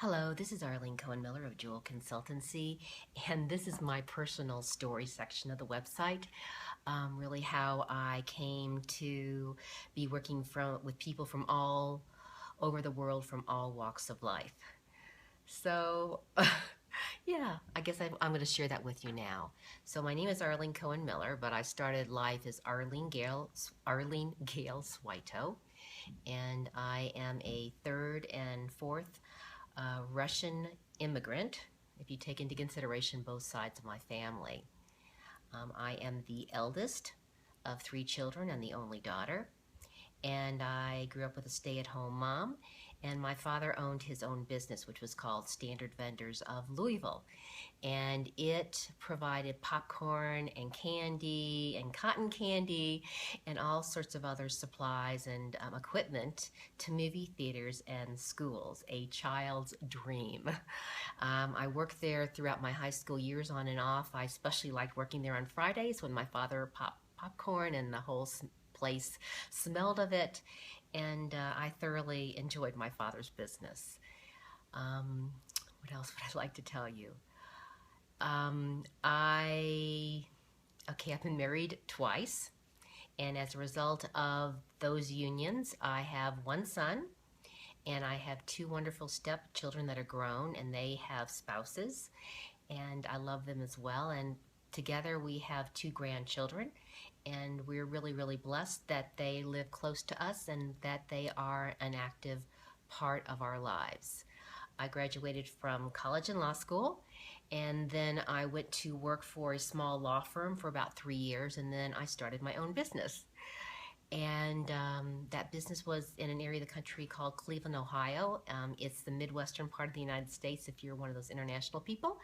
Hello, this is Arlene Cohen-Miller of Jewel Consultancy, and this is my personal story section of the website. Really how I came to be working with people from all over the world from all walks of life. So, yeah, I guess I'm going to share that with you now. So my name is Arlene Cohen-Miller, but I started life as Arlene Gale Swito, and I am a third and fourth Russian immigrant, if you take into consideration both sides of my family. I am the eldest of three children and the only daughter. And I grew up with a stay-at-home mom, and my father owned his own business, which was called Standard Vendors of Louisville. And it provided popcorn and candy and cotton candy and all sorts of other supplies and equipment to movie theaters and schools, a child's dream. I worked there throughout my high school years on and off. I especially liked working there on Fridays when my father popped popcorn and the whole place smelled of it, and I thoroughly enjoyed my father's business. What else would I like to tell you? I've been married twice, and as a result of those unions, I have one son, and I have two wonderful stepchildren that are grown, and they have spouses, and I love them as well. And together we have two grandchildren, and we're really, really blessed that they live close to us and that they are an active part of our lives. I graduated from college and law school, and then I went to work for a small law firm for about 3 years, and then I started my own business. And that business was in an area of the country called Cleveland, Ohio. It's the Midwestern part of the United States if you're one of those international people,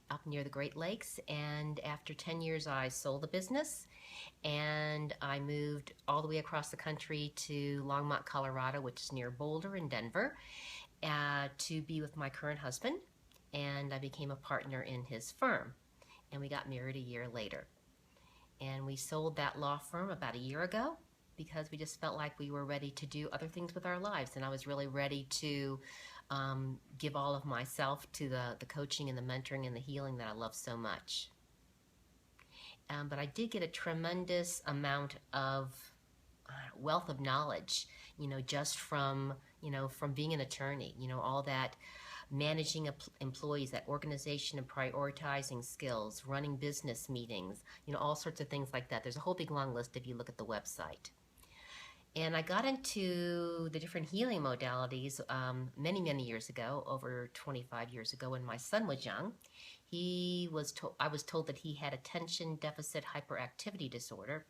up near the Great Lakes. And after 10 years, I sold the business, and I moved all the way across the country to Longmont, Colorado, which is near Boulder and Denver, to be with my current husband. And I became a partner in his firm, and we got married a year later. And we sold that law firm about a year ago because we just felt like we were ready to do other things with our lives, and I was really ready to give all of myself to the coaching and the mentoring and the healing that I love so much. But I did get a tremendous amount of wealth of knowledge, just from being an attorney, all that managing employees, that organization and prioritizing skills, running business meetings, all sorts of things like that. There's a whole big long list if you look at the website. And I got into the different healing modalities many, many years ago, over 25 years ago when my son was young. I was told that he had attention deficit hyperactivity disorder.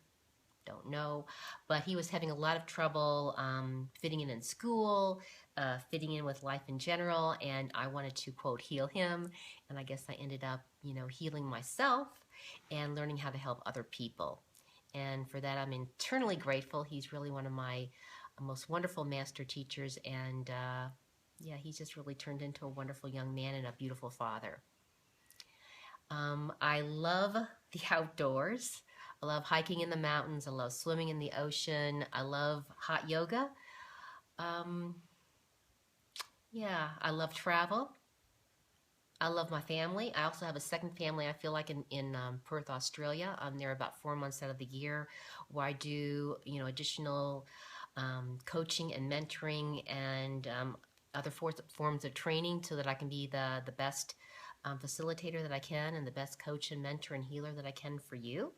Don't know, but he was having a lot of trouble fitting in school, fitting in with life in general, and I wanted to, quote, heal him, and I guess I ended up, healing myself and learning how to help other people. And for that, I'm eternally grateful. He's really one of my most wonderful master teachers, and yeah, he's just really turned into a wonderful young man and a beautiful father. I love the outdoors. I love hiking in the mountains. I love swimming in the ocean. I love hot yoga. Yeah, I love travel. I love my family. I also have a second family, I feel like, in Perth, Australia. I'm there about 4 months out of the year, where I do, additional coaching and mentoring and other forms of training so that I can be the best facilitator that I can and the best coach and mentor and healer that I can for you.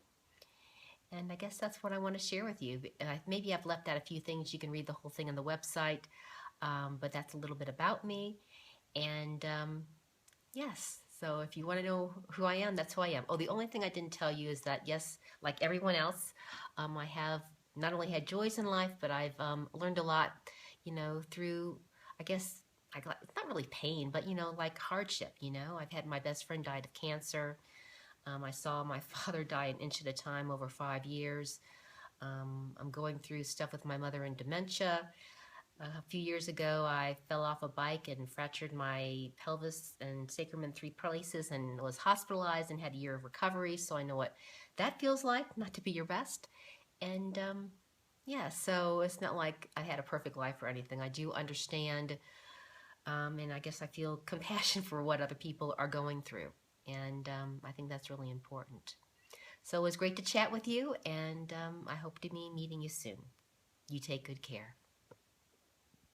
And I guess that's what I want to share with you. Maybe I've left out a few things. You can read the whole thing on the website, but that's a little bit about me. And yes, so if you want to know who I am, that's who I am. Oh, the only thing I didn't tell you is that, yes, like everyone else, I have not only had joys in life, but I've learned a lot, through, I guess, it's not really pain, but, like hardship, I've had my best friend died of cancer. I saw my father die an inch at a time over 5 years. I'm going through stuff with my mother and dementia. A few years ago, I fell off a bike and fractured my pelvis and sacrum in 3 places and was hospitalized and had a year of recovery, so I know what that feels like, not to be your best. And yeah, so it's not like I had a perfect life or anything. I do understand And I guess I feel compassion for what other people are going through. And I think that's really important. So it was great to chat with you, and I hope to be meeting you soon. You take good care.